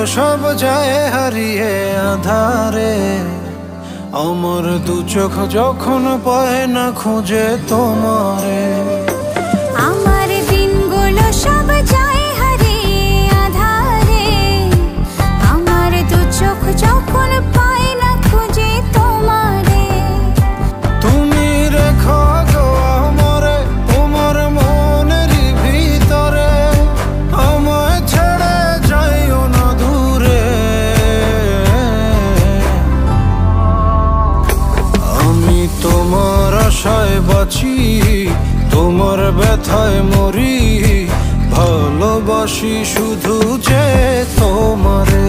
সব যায় হারিয়ে আধারে। আমার দু চোখ যখন পায় না খুঁজে তোমারে। আমার দিনগুলো সব যায় হারিয়ে আধারে। আমার দু চোখ যখন পায় না খুঁজে তোমারে। তুমি রেখো গো আমারে তোমার মনের ভিতরে, আমায় ছেড়ে যাইও না দূরে। আমি তোমার আশায় বাঁচি, তোমার ব্যথায় মরি, ভালোবাসি শুধু যে তোমারে।